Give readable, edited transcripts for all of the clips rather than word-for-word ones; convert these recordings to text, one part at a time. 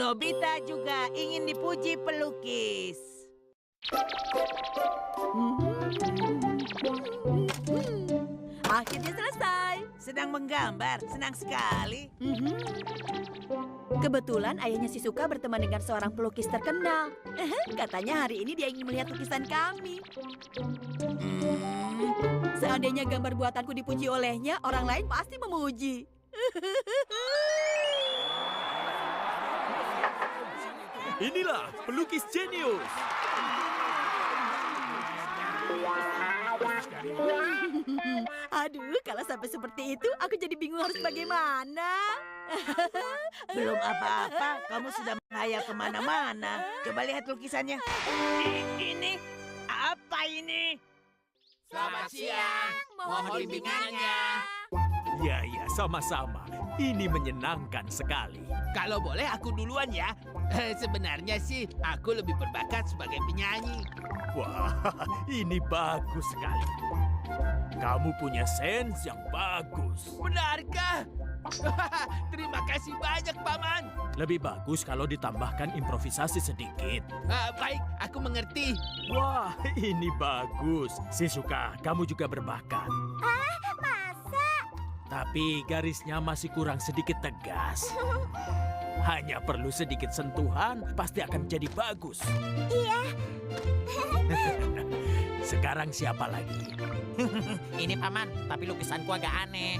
Nobita juga ingin dipuji pelukis. Akhirnya selesai. Sedang menggambar, senang sekali. Kebetulan ayahnya Shizuka berteman dengan seorang pelukis terkenal. Katanya hari ini dia ingin melihat lukisan kami. Seandainya gambar buatanku dipuji olehnya, orang lain pasti memuji. Inilah pelukis jenius. Aduh, kalau sampai seperti itu, aku jadi bingung harus bagaimana. Belum apa-apa, kamu sudah menghayal kemana-mana. Coba lihat lukisannya. Ini apa ini? Selamat siang, mohon bimbingannya. Ya, sama-sama. Ini menyenangkan sekali. Kalau boleh aku duluan ya. Sebenarnya sih aku lebih berbakat sebagai penyanyi. Wah, ini bagus sekali. Kamu punya sense yang bagus. Benarkah? Terima kasih banyak, Paman. Lebih bagus kalau ditambahkan improvisasi sedikit. Baik, aku mengerti. Wah, ini bagus. Shizuka, kamu juga berbakat. Masa? Tapi garisnya masih kurang sedikit tegas. Hanya perlu sedikit sentuhan, pasti akan jadi bagus. Iya. Sekarang siapa lagi? Ini Paman, tapi lukisanku agak aneh.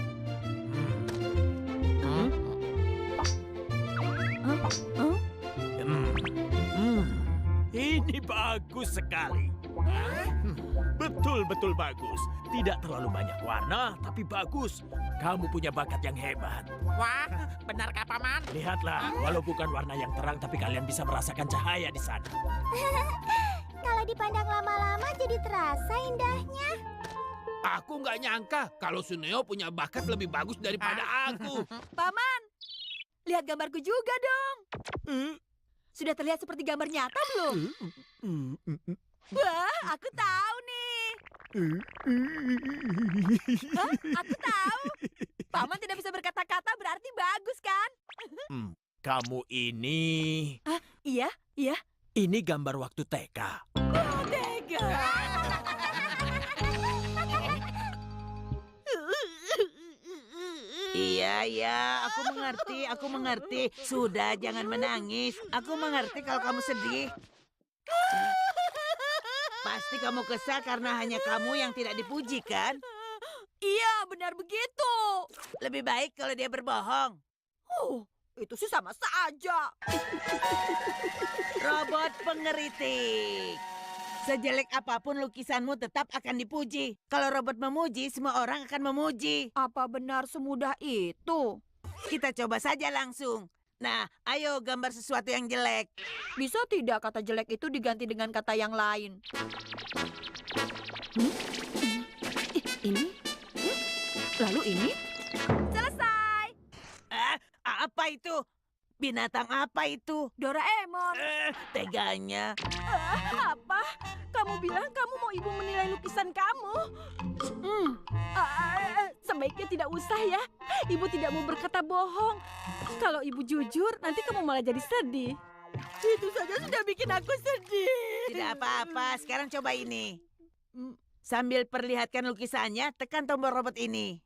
Ini bagus sekali. Betul-betul bagus. Tidak terlalu banyak warna, tapi bagus. Kamu punya bakat yang hebat. Wah, benarkah Paman? Lihatlah, walau bukan warna yang terang, tapi kalian bisa merasakan cahaya di sana. Kalau dipandang lama-lama jadi terasa indahnya. Aku nggak nyangka kalau Suneo punya bakat lebih bagus daripada aku. Paman, lihat gambarku juga dong. Sudah terlihat seperti gambar nyata belum? Wah, aku tahu nih. Hah? Aku tahu. Paman tidak bisa berkata-kata berarti bagus kan? Kamu ini... Iya. Ini gambar waktu TK. Oh, tega. Iya, aku mengerti. Sudah, jangan menangis. Aku mengerti kalau kamu sedih. Pasti kamu kesal karena hanya kamu yang tidak dipuji, kan? Iya, benar begitu. Lebih baik kalau dia berbohong. Itu sih sama saja. Robot pengeritik. Sejelek apapun lukisanmu tetap akan dipuji. Kalau robot memuji, semua orang akan memuji. Apa benar semudah itu? Kita coba saja langsung. Nah, ayo gambar sesuatu yang jelek. Bisa tidak kata jelek itu diganti dengan kata yang lain? Ini? Lalu ini? Selesai! Apa itu? Binatang apa itu? Doraemon. Teganya. Apa? Kamu bilang kamu mau ibu menilai lukisan kamu? Sebaiknya tidak usah ya. Ibu tidak mau berkata bohong. Kalau ibu jujur, nanti kamu malah jadi sedih. Itu saja sudah bikin aku sedih. Tidak apa-apa, sekarang coba ini. Sambil perlihatkan lukisannya, tekan tombol robot ini.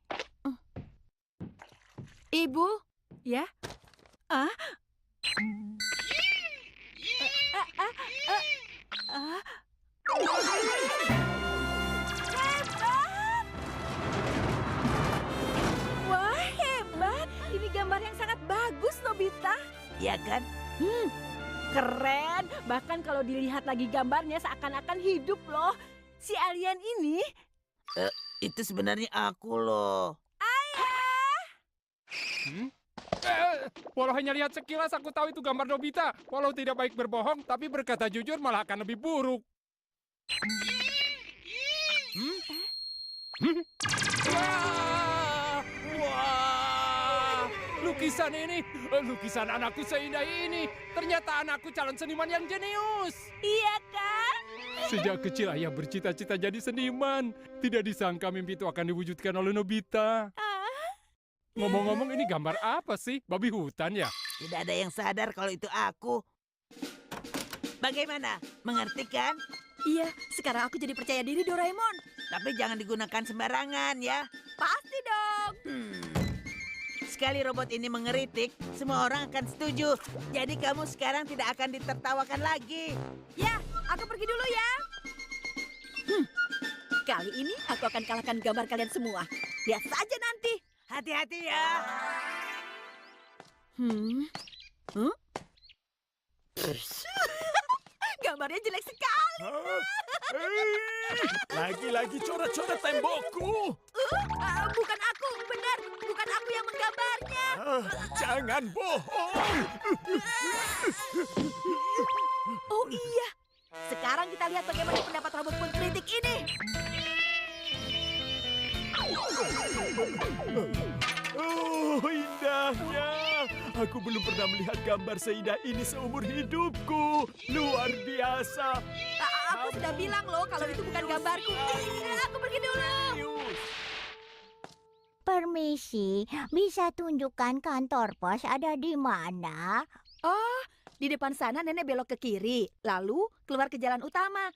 Ibu, ya? Hebat! Wah, hebat! Ini gambar yang sangat bagus, Nobita. Ya kan? Keren! Bahkan kalau dilihat lagi gambarnya seakan-akan hidup loh. Si alien ini... Itu sebenarnya aku loh. Walau hanya lihat sekilas aku tahu itu gambar Nobita. Walau tidak baik berbohong, tapi berkata jujur malah akan lebih buruk. Wah! Lukisan ini, lukisan anakku seindah ini. Ternyata anakku calon seniman yang jenius. Iya kan? Sejak kecil ayah bercita-cita jadi seniman. Tidak disangka mimpi itu akan diwujudkan oleh Nobita. Ngomong-ngomong ini gambar apa sih? Babi hutan ya? Tidak ada yang sadar kalau itu aku. Bagaimana? Mengerti kan? Iya, sekarang aku jadi percaya diri, Doraemon. Tapi jangan digunakan sembarangan ya. Pasti dong. Sekali robot ini mengeritik, semua orang akan setuju. Jadi kamu sekarang tidak akan ditertawakan lagi. Ya, aku pergi dulu ya. Kali ini aku akan kalahkan gambar kalian semua. Lihat saja nanti. Hati-hati ya. Gambarnya jelek sekali. Lagi-lagi coret-coret tembokku. Bukan aku, benar. Bukan aku yang menggambarnya. Jangan bohong. Oh iya. Sekarang kita lihat bagaimana pendapat robot pengkritik ini. Oh, indahnya. Aku belum pernah melihat gambar seindah ini seumur hidupku. Luar biasa. Aku sudah bilang loh kalau itu bukan gambarku. Aku pergi dulu. Permisi, bisa tunjukkan kantor pos ada di mana? Oh, di depan sana nenek belok ke kiri, lalu keluar ke jalan utama.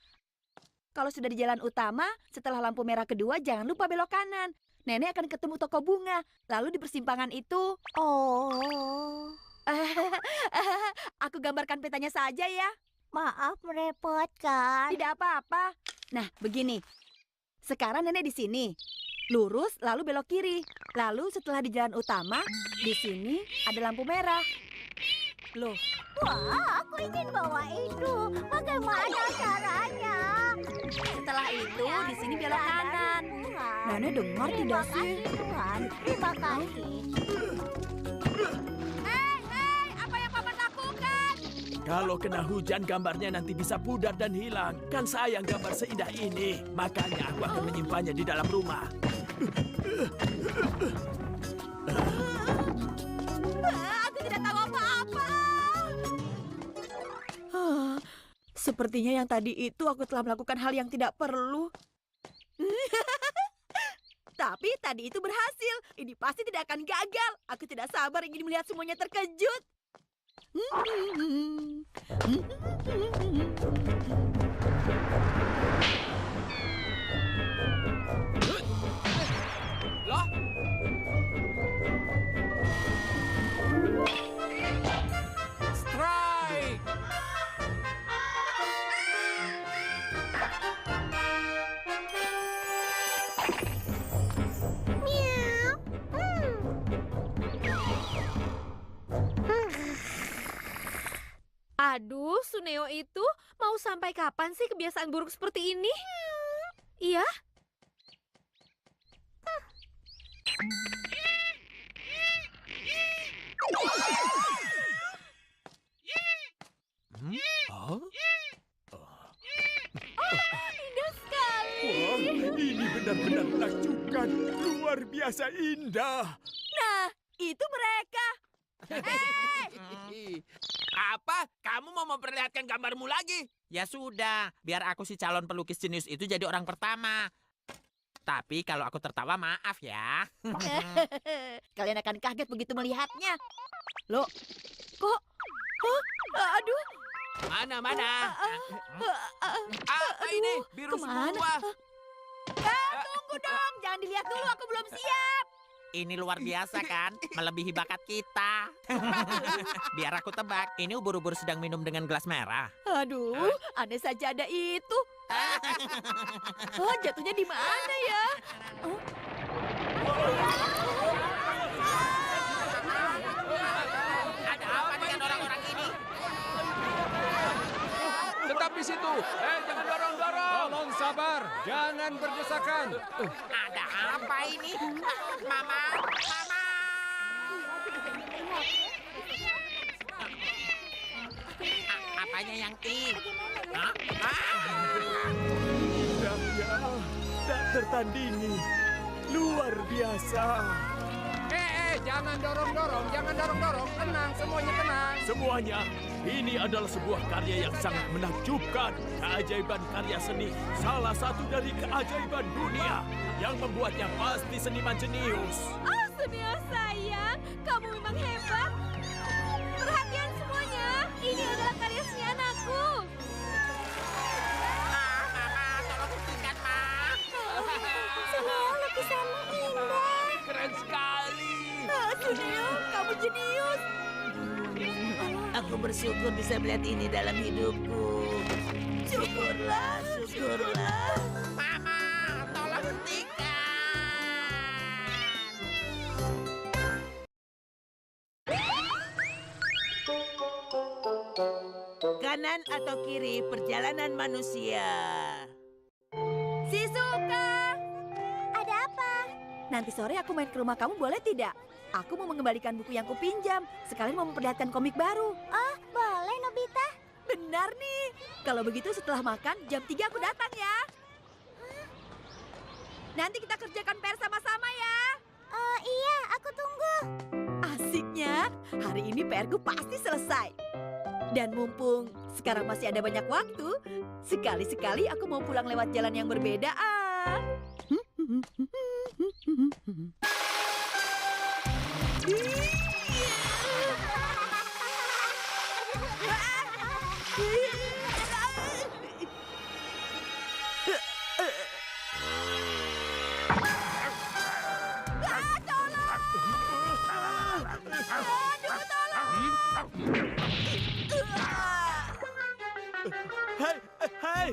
Kalau sudah di jalan utama, setelah lampu merah kedua jangan lupa belok kanan. Nenek akan ketemu toko bunga, lalu di persimpangan itu. Oh, Aku gambarkan petanya saja ya. maaf merepotkan. Tidak apa-apa. Nah, begini. Sekarang nenek di sini. Lurus, lalu belok kiri. Lalu setelah di jalan utama, di sini ada lampu merah. Loh, Wah, aku ingin bawa itu. Bagaimana caranya? setelah itu di sini belok kanan. Tuhan. Nenek dengar tidak Terima sih? kasih, Tuhan. Terima kasih. Hei, apa yang paman lakukan? Kalau kena hujan, gambarnya nanti bisa pudar dan hilang. Kan sayang gambar seindah ini. Makanya aku akan menyimpannya di dalam rumah. Aku tidak tahu apa-apa. Sepertinya yang tadi itu aku telah melakukan hal yang tidak perlu. Tapi tadi itu berhasil. Ini pasti tidak akan gagal. Aku tidak sabar ingin melihat semuanya terkejut. Loh? Strike! Miau. Aduh, Suneo itu mau sampai kapan sih kebiasaan buruk seperti ini? Iya? Indah sekali. Wah, ini benar-benar menakjubkan. Luar biasa indah. Nah, itu mereka. Apa? Kamu mau memperlihatkan gambarmu lagi? Ya sudah, biar aku si calon pelukis jenius itu jadi orang pertama. Tapi kalau aku tertawa maaf ya. Kalian akan kaget begitu melihatnya. Loh, kok? Aduh. Mana? Apa Aduh, ini? Biru kemana? semua. Tunggu dong, jangan dilihat dulu, aku belum siap. Ini luar biasa kan? Melebihi bakat kita. Biar aku tebak, ini ubur-ubur sedang minum dengan gelas merah. Aduh, aneh saja ada itu. Jatuhnya di mana ya? Ada apa dengan orang-orang ini? Tetap di situ. Jangan dorong-dorong. Tolong sabar. Jangan berdesakan. Ada apa ini? Mama. Apanya yang I? Indahnya. Tak tertandingi. Luar biasa. Jangan dorong-dorong. Tenang, semuanya tenang. Semuanya, ini adalah sebuah karya yang sangat menakjubkan. Keajaiban karya seni, salah satu dari keajaiban dunia. Yang membuatnya pasti seniman jenius. Suneo sayang, kamu memang hebat. Suneo, kamu jenius. Aku bersyukur bisa melihat ini dalam hidupku. Syukurlah, syukurlah. Mama, tolong hentikan. Kanan atau kiri perjalanan manusia. Shizuka, Ada apa? nanti sore aku main ke rumah kamu boleh tidak? Aku mau mengembalikan buku yang kupinjam, sekalian mau memperlihatkan komik baru. Oh, boleh Nobita. Benar nih. Kalau begitu setelah makan, jam 3 aku datang ya. Nanti kita kerjakan PR sama-sama ya. Iya, aku tunggu. Asiknya, hari ini PR-ku pasti selesai. Dan mumpung sekarang masih ada banyak waktu, sekali-sekali aku mau pulang lewat jalan yang berbeda. Hei, hei!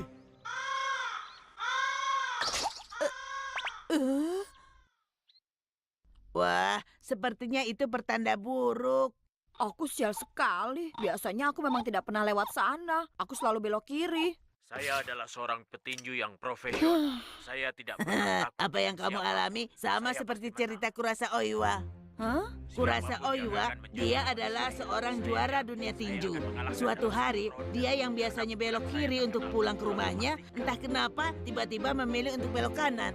Wah, sepertinya itu pertanda buruk. Aku sial sekali. Biasanya aku memang tidak pernah lewat sana. Aku selalu belok kiri. Saya adalah seorang petinju yang profesional. Saya tidak pernah takut Apa yang kamu siapa. alami sama Saya seperti pasti cerita Kurasa Oiwa. Hah? Kurasa Siapapun yang Oiwa, akan mencoba dia melawan adalah saya, seorang saya juara yakin dunia saya tinju. akan mengalahkan Suatu dalam hari, satu ronde. dia yang biasanya belok kiri untuk pulang ke rumahnya, entah kenapa tiba-tiba memilih untuk belok kanan.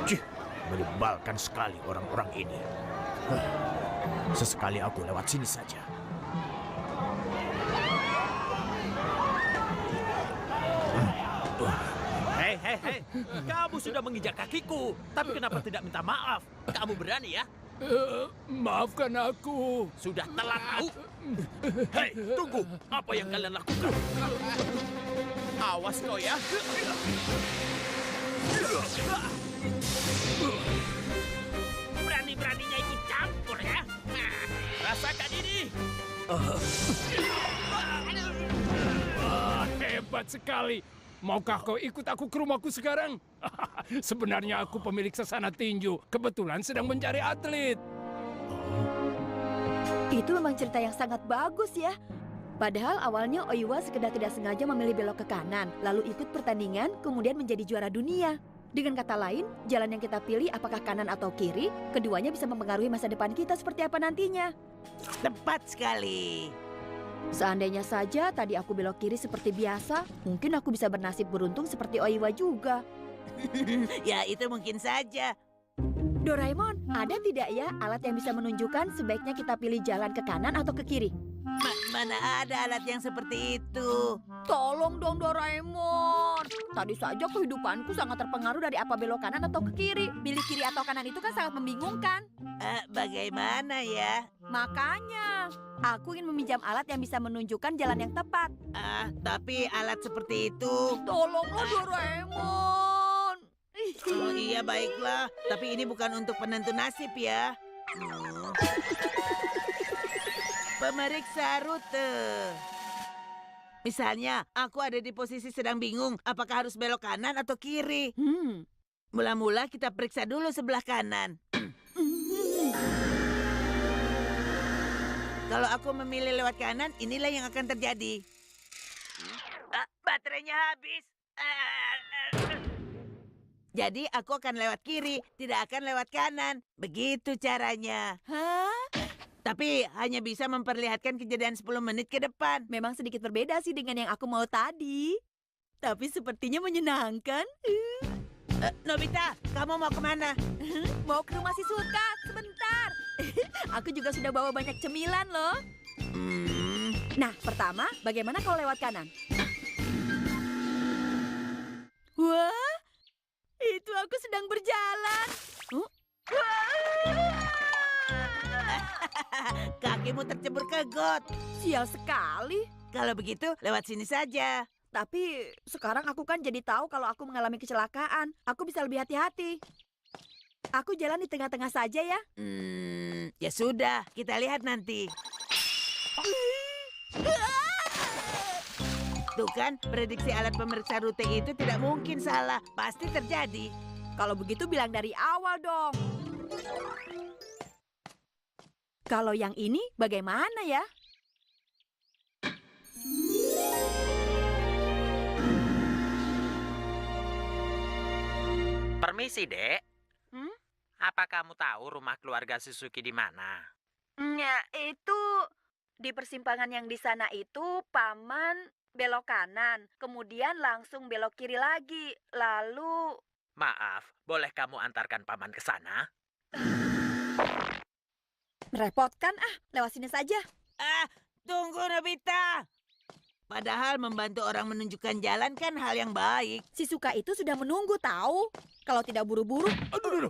Cih, menyebalkan sekali orang-orang ini. Sesekali aku lewat sini saja. Hei, hei, hei. Kamu sudah menginjak kakiku. Tapi kenapa tidak minta maaf? Kamu berani ya? Maafkan aku. Sudah telat tahu. Hei, tunggu. Apa yang kalian lakukan? Awas kau ya. Berani-beraninya ikut campur ya. Rasakan ini. Hebat sekali. Maukah kau ikut aku ke rumahku sekarang? Sebenarnya aku pemilik sasana tinju. Kebetulan sedang mencari atlet. Itu memang cerita yang sangat bagus ya. Padahal awalnya Oiwa sekedar tidak sengaja memilih belok ke kanan, lalu ikut pertandingan, kemudian menjadi juara dunia. Dengan kata lain, jalan yang kita pilih apakah kanan atau kiri, keduanya bisa mempengaruhi masa depan kita seperti apa nantinya. Tepat sekali. Seandainya saja tadi aku belok kiri seperti biasa, mungkin aku bisa bernasib beruntung seperti Oiwa juga. Ya, itu mungkin saja. Doraemon, ada tidak ya alat yang bisa menunjukkan sebaiknya kita pilih jalan ke kanan atau ke kiri? Mana ada alat yang seperti itu? Tolong dong Doraemon. Tadi saja kehidupanku sangat terpengaruh dari apa belok kanan atau ke kiri. Pilih kiri atau kanan itu kan sangat membingungkan. Bagaimana ya? Makanya, aku ingin meminjam alat yang bisa menunjukkan jalan yang tepat. Tapi alat seperti itu. Tolonglah Doraemon. Oh iya, baiklah. Tapi ini bukan untuk penentu nasib ya. Pemeriksa rute. Misalnya, aku ada di posisi sedang bingung apakah harus belok kanan atau kiri. Mula-mula kita periksa dulu sebelah kanan. Kalau aku memilih lewat kanan, inilah yang akan terjadi. Baterainya habis. Jadi aku akan lewat kiri, tidak akan lewat kanan. Begitu caranya. Hah? Tapi hanya bisa memperlihatkan kejadian 10 menit ke depan. Memang sedikit berbeda sih dengan yang aku mau tadi. Tapi sepertinya menyenangkan. Nobita, kamu mau kemana? Mau ke rumah si Suka, sebentar. Aku juga sudah bawa banyak cemilan loh. Nah, pertama, bagaimana kalau lewat kanan? Wah, itu aku sedang berjalan. Kakimu tercebur ke got. Sial sekali. Kalau begitu, lewat sini saja. Tapi sekarang aku kan jadi tahu kalau aku mengalami kecelakaan. Aku bisa lebih hati-hati. Aku jalan di tengah-tengah saja ya. Ya sudah, kita lihat nanti. Tuh kan, prediksi alat pemeriksa rute itu tidak mungkin salah. Pasti terjadi. Kalau begitu bilang dari awal dong. Kalau yang ini bagaimana ya? Permisi, Dek. Hmm? Apa kamu tahu rumah keluarga Suzuki di mana? Ya, itu di persimpangan yang di sana itu Paman belok kanan, kemudian langsung belok kiri lagi. Lalu Maaf, boleh kamu antarkan Paman ke sana? merepotkan lewat sini saja. Tunggu, Nobita. Padahal membantu orang menunjukkan jalan kan hal yang baik. Si Suka itu sudah menunggu tahu. Kalau tidak buru-buru, Aduh.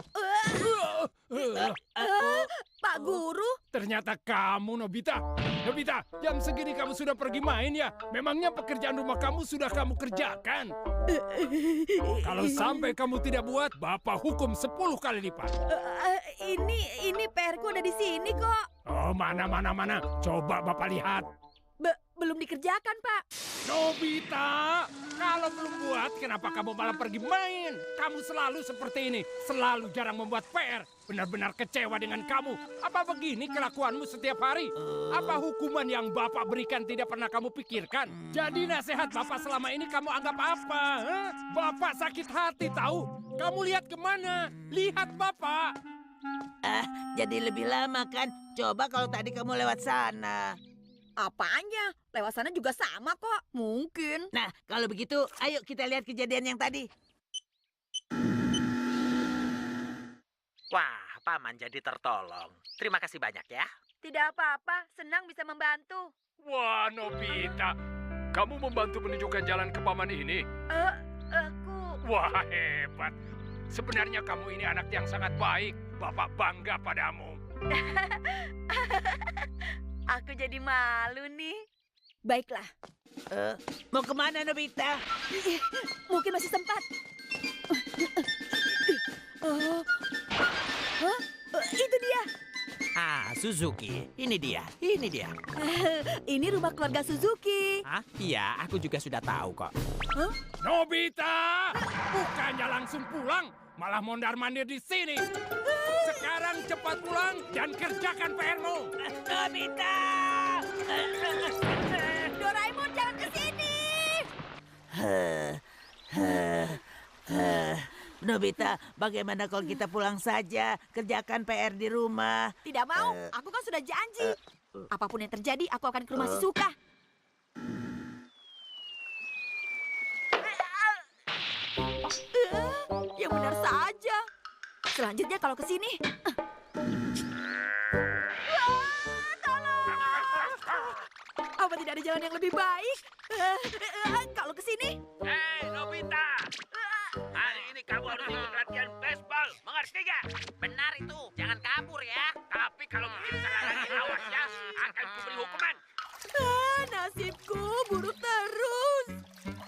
Pak Guru. Ternyata kamu, Nobita. Nobita, jam segini kamu sudah pergi main ya? Memangnya pekerjaan rumah kamu sudah kamu kerjakan? Kalau sampai kamu tidak buat, Bapak hukum 10 kali lipat. Ini PR-ku ada di sini kok. Oh, mana. Coba Bapak lihat. Belum dikerjakan, Pak. Nobita, kalau belum buat, kenapa kamu malah pergi main? Kamu selalu seperti ini, selalu jarang membuat PR. Benar-benar kecewa dengan kamu. Apa begini kelakuanmu setiap hari? Apa hukuman yang Bapak berikan tidak pernah kamu pikirkan? Jadi nasihat Bapak selama ini kamu anggap apa? Hah? Bapak sakit hati tahu? Kamu lihat kemana? Lihat Bapak. Jadi lebih lama kan? Coba kalau tadi kamu lewat sana. Apanya? Lewat sana juga sama kok. Mungkin. Nah, kalau begitu, ayo kita lihat kejadian yang tadi. Wah, Paman jadi tertolong. Terima kasih banyak ya. Tidak apa-apa, senang bisa membantu. Wah, Nobita. Kamu membantu menunjukkan jalan ke Paman ini? Aku... Wah, hebat. Sebenarnya kamu ini anak yang sangat baik. Bapak bangga padamu. Aku jadi malu nih. Baiklah, Mau kemana, Nobita? mungkin masih sempat. Itu dia. Suzuki. Ini dia. Ini rumah keluarga Suzuki. Hah? Iya, aku juga sudah tahu kok. Nobita! Bukannya langsung pulang, malah mondar-mandir di sini. Sekarang cepat pulang dan kerjakan PR-mu. Nobita! Doraemon, jangan ke sini. Nobita, bagaimana kalau kita pulang saja, kerjakan PR di rumah? Tidak mau, aku kan sudah janji. Apapun yang terjadi, aku akan ke rumah si Suka. Yang benar saja. Selanjutnya kalau ke sini. Apa tidak ada jalan yang lebih baik? Kalau ke sini. Hei, Nobita! Hari ini kamu harus ikut latihan baseball, mengerti gak? Benar itu, jangan kabur ya. Tapi kalau begini salah lagi, awas ya, akan kuberi hukuman. Nasibku buruk terus.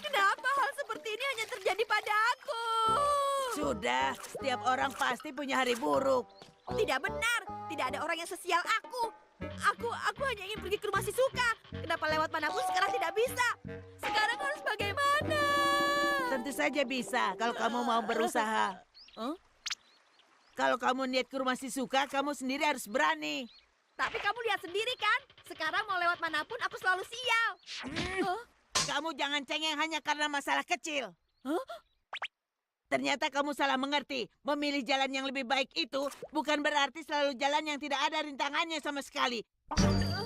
Kenapa hal seperti ini hanya terjadi padaku? Sudah, setiap orang pasti punya hari buruk. Tidak benar. Tidak ada orang yang sesial aku. Aku hanya ingin pergi ke rumah si Suka. Kenapa lewat manapun sekarang tidak bisa? Sekarang harus bagaimana? Tentu saja bisa, kalau kamu mau berusaha. Kalau kamu niat ke rumah si Suka, kamu sendiri harus berani. Tapi kamu lihat sendiri kan? Sekarang mau lewat manapun aku selalu sial. Kamu jangan cengeng hanya karena masalah kecil. Ternyata kamu salah mengerti. Memilih jalan yang lebih baik itu bukan berarti selalu jalan yang tidak ada rintangannya sama sekali.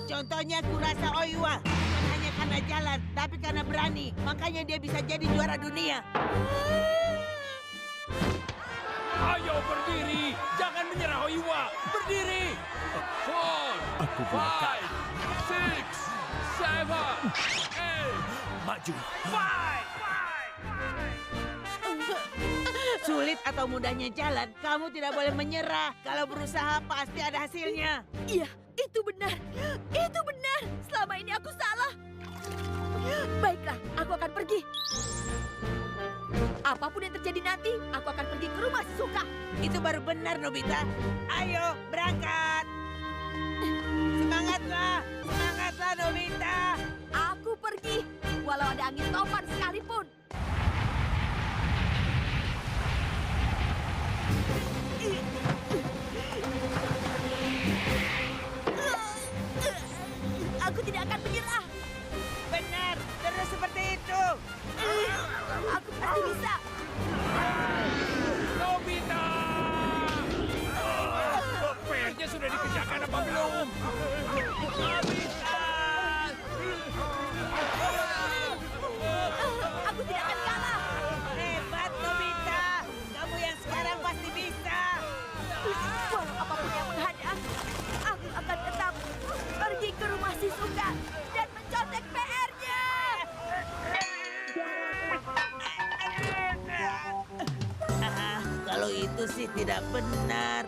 Contohnya Kurasa Oiwa. Bukan hanya karena jalan, tapi karena berani. Makanya dia bisa jadi juara dunia. Ayo berdiri, jangan menyerah Oiwa. Berdiri. 4, Aku belum 5, 6, 7, maju. 5. Sulit atau mudahnya jalan, kamu tidak boleh menyerah. Kalau berusaha pasti ada hasilnya. Iya, itu benar. Itu benar. Selama ini aku salah. Baiklah, aku akan pergi. Apapun yang terjadi nanti, aku akan pergi ke rumah Shizuka. Itu baru benar, Nobita. Ayo, berangkat. Semangatlah, Nobita. Aku pergi, walau ada angin topan sekalipun. Aku tidak akan menyerah. Benar, terus seperti itu. Aku pasti bisa. Nobita! PR-nya sudah dikerjakan apa belum? Aku tidak akan kalah. Hebat, Nobita. Kamu yang sekarang pasti bisa. Walau apapun yang menghadang, aku akan tetap pergi ke rumah Shizuka dan mencontek PR-nya. Kalau itu sih tidak benar.